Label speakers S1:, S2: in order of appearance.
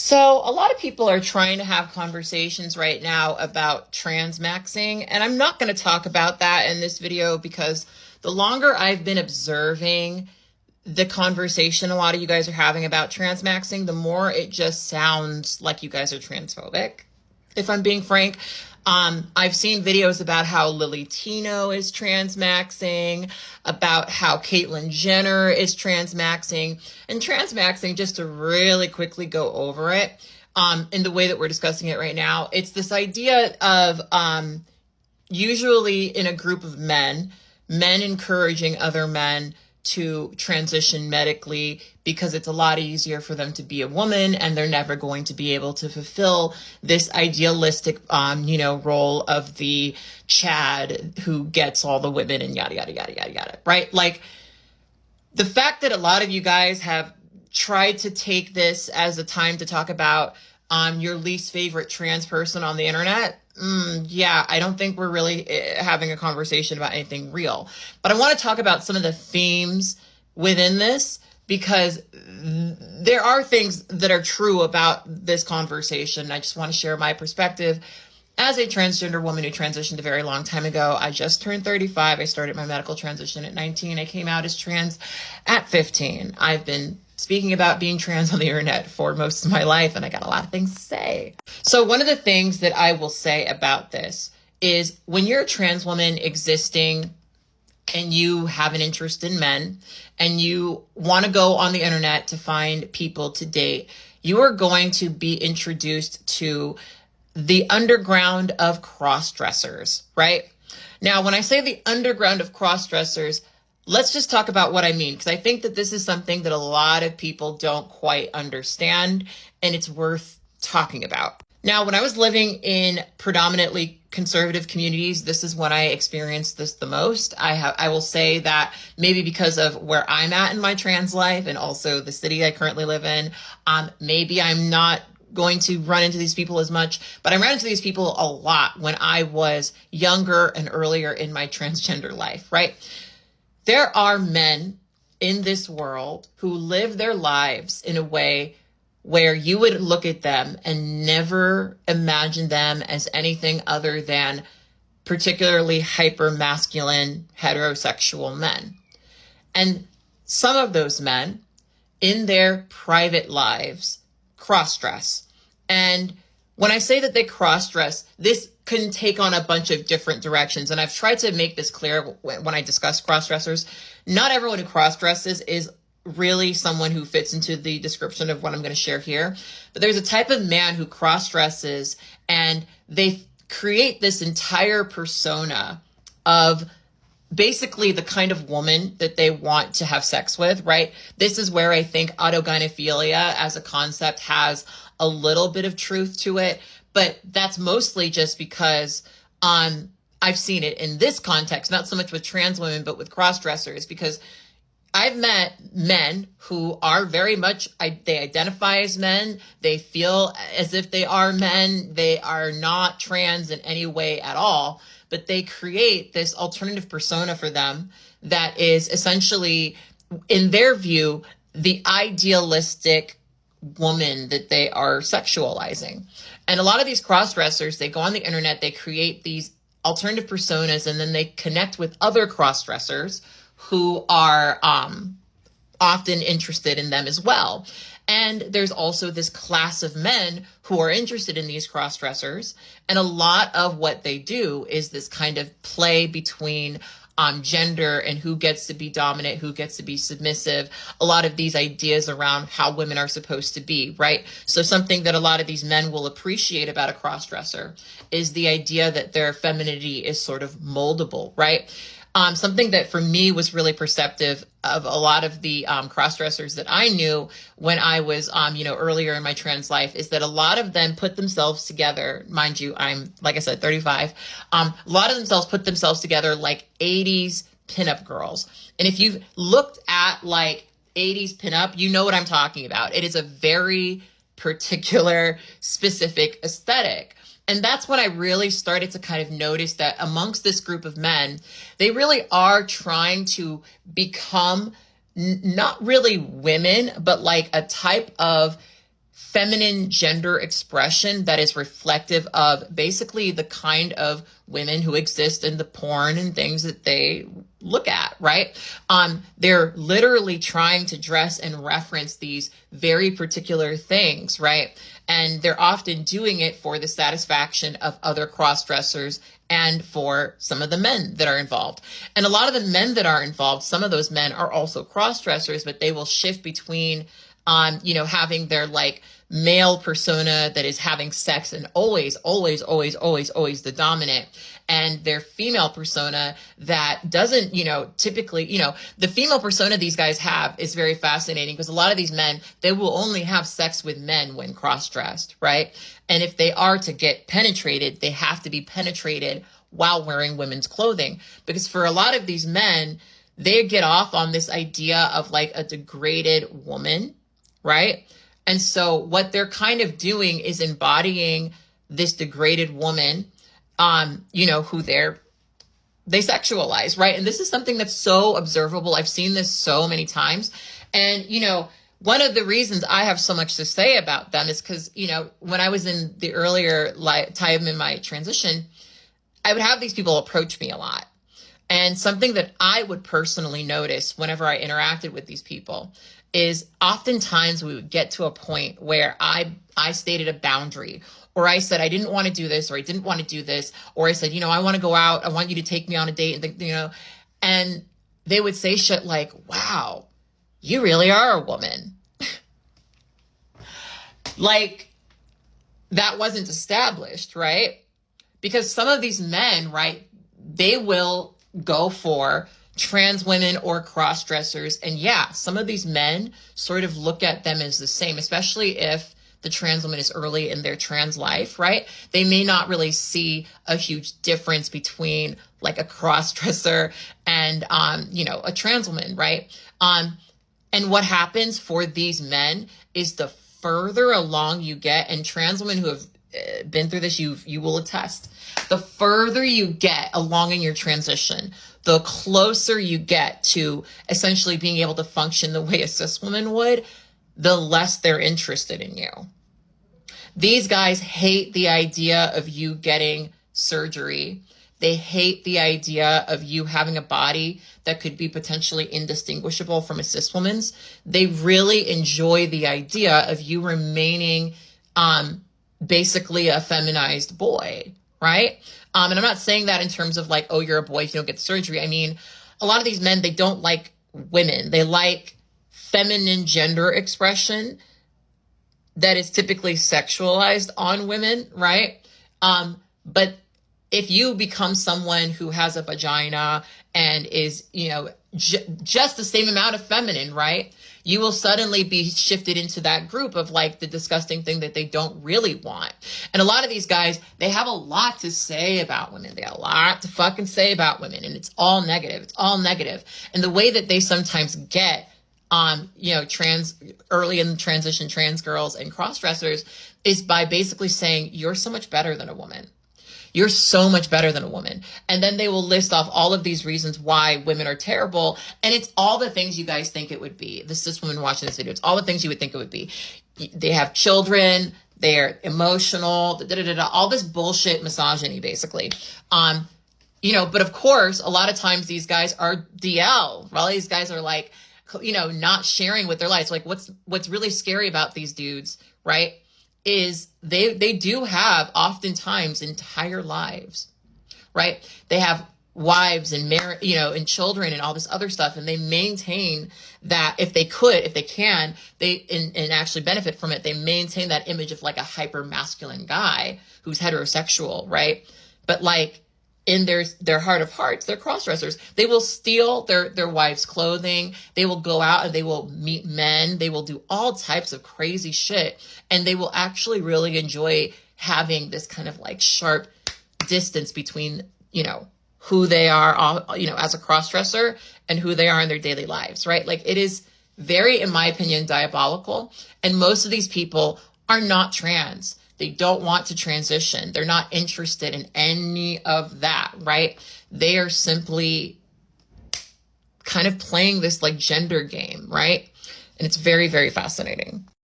S1: So a lot of people are trying to have conversations right now about transmaxing, and I'm not going to talk about that in this video because the longer I've been observing the conversation a lot of you guys are having about transmaxing, the more it just sounds like you guys are transphobic, if I'm being frank. I've seen videos about how Lily Tino is transmaxing, about how Caitlyn Jenner is transmaxing, and transmaxing, just to really quickly go over it, in the way that we're discussing it right now, it's this idea of, usually in a group of men encouraging other men to transition medically because it's a lot easier for them to be a woman and they're never going to be able to fulfill this idealistic, role of the Chad who gets all the women and yada, yada, yada, yada, yada, right? Like the fact that a lot of you guys have tried to take this as a time to talk about your least favorite trans person on the internet. Yeah, I don't think we're really having a conversation about anything real. But I want to talk about some of the themes within this because there are things that are true about this conversation. I just want to share my perspective as a transgender woman who transitioned a very long time ago. I just turned 35. I started my medical transition at 19. I came out as trans at 15. I've been speaking about being trans on the internet for most of my life, and I got a lot of things to say. So one of the things that I will say about this is when you're a trans woman existing and you have an interest in men and you want to go on the internet to find people to date, you are going to be introduced to the underground of crossdressers, right? Now, when I say the underground of crossdressers, let's just talk about what I mean, because I think that this is something that a lot of people don't quite understand, and it's worth talking about. Now, when I was living in predominantly conservative communities, this is when I experienced this the most. I will say that maybe because of where I'm at in my trans life and also the city I currently live in, maybe I'm not going to run into these people as much, but I ran into these people a lot when I was younger and earlier in my transgender life, right? There are men in this world who live their lives in a way where you would look at them and never imagine them as anything other than particularly hyper-masculine heterosexual men. And some of those men in their private lives cross-dress. And when I say that they cross-dress, this can take on a bunch of different directions. And I've tried to make this clear when I discuss cross-dressers. Not everyone who cross-dresses is really someone who fits into the description of what I'm going to share here. But there's a type of man who cross-dresses and they create this entire persona of basically the kind of woman that they want to have sex with, right? This is where I think autogynephilia as a concept has a little bit of truth to it, but that's mostly just because I've seen it in this context, not so much with trans women, but with cross-dressers, because I've met men who are very much, they identify as men. They feel as if they are men. They are not trans in any way at all, but they create this alternative persona for them that is essentially, in their view, the idealistic woman that they are sexualizing. And a lot of these cross-dressers, they go on the internet, they create these alternative personas, and then they connect with other cross-dressers who are often interested in them as well. And there's also this class of men who are interested in these cross-dressers. And a lot of what they do is this kind of play between gender and who gets to be dominant, who gets to be submissive, a lot of these ideas around how women are supposed to be, right? So something that a lot of these men will appreciate about a cross-dresser is the idea that their femininity is sort of moldable, right? Something that for me was really perceptive of a lot of the cross-dressers that I knew when I was, earlier in my trans life is that a lot of them put themselves together. Mind you, I'm, like I said, 35. A lot of themselves put themselves together like 80s pinup girls. And if you've looked at like 80s pinup, you know what I'm talking about. It is a very particular, specific aesthetic. And that's when I really started to kind of notice that amongst this group of men, they really are trying to become not really women, but like a type of feminine gender expression that is reflective of basically the kind of women who exist in the porn and things that they look at, right? They're literally trying to dress and reference these very particular things, right? And they're often doing it for the satisfaction of other cross-dressers and for some of the men that are involved. And a lot of the men that are involved, some of those men are also cross-dressers, but they will shift between having their like male persona that is having sex and always the dominant, and their female persona that doesn't, typically, the female persona these guys have is very fascinating because a lot of these men, they will only have sex with men when cross-dressed, right? And if they are to get penetrated, they have to be penetrated while wearing women's clothing, because for a lot of these men, they get off on this idea of like a degraded woman, right? And so what they're kind of doing is embodying this degraded woman, who they sexualize, right? And this is something that's so observable. I've seen this so many times. And, one of the reasons I have so much to say about them is because, when I was in the earlier time in my transition, I would have these people approach me a lot. And something that I would personally notice whenever I interacted with these people is oftentimes we would get to a point where I stated a boundary, or I said, I didn't want to do this, or I didn't want to do this, or I said, I want to go out. I want you to take me on a date. And they would say shit like, wow, you really are a woman. Like that wasn't established, right? Because some of these men, right, they will go for trans women or cross-dressers. And yeah, some of these men sort of look at them as the same, especially if the trans woman is early in their trans life, right? They may not really see a huge difference between like a cross-dresser and, a trans woman, right? And what happens for these men is the further along you get, and trans women who have been through this, you will attest, the further you get along in your transition, the closer you get to essentially being able to function the way a cis woman would, the less they're interested in you. These guys hate the idea of you getting surgery. They hate the idea of you having a body that could be potentially indistinguishable from a cis woman's. They really enjoy the idea of you remaining basically a feminized boy, right? And I'm not saying that in terms of like, oh, you're a boy if you don't get surgery. I mean, a lot of these men, they don't like women. They like feminine gender expression that is typically sexualized on women, right? But if you become someone who has a vagina and is, just the same amount of feminine, right? You will suddenly be shifted into that group of like the disgusting thing that they don't really want. And a lot of these guys, they have a lot to say about women. They have a lot to fucking say about women, and it's all negative. It's all negative. And the way that they sometimes get early in transition trans girls and cross-dressers is by basically saying, you're so much better than a woman. You're so much better than a woman. And then they will list off all of these reasons why women are terrible. And it's all the things you guys think it would be. The cis woman watching this video, it's all the things you would think it would be. They have children, they're emotional, all this bullshit misogyny, basically. But of course, a lot of times these guys are DL. All these guys are like, not sharing with their lives. Like what's really scary about these dudes, right, is they do have oftentimes entire lives, right? They have wives and and children and all this other stuff. And they maintain that if they can, and actually benefit from it, they maintain that image of like a hyper masculine guy who's heterosexual, right? But like in their heart of hearts, they're cross-dressers. They will steal their wife's clothing. They will go out and they will meet men. They will do all types of crazy shit. And they will actually really enjoy having this kind of like sharp distance between, who they are, as a cross-dresser and who they are in their daily lives, right? Like it is very, in my opinion, diabolical. And most of these people are not trans. They don't want to transition. They're not interested in any of that, right? They are simply kind of playing this like gender game, right? And it's very, very fascinating.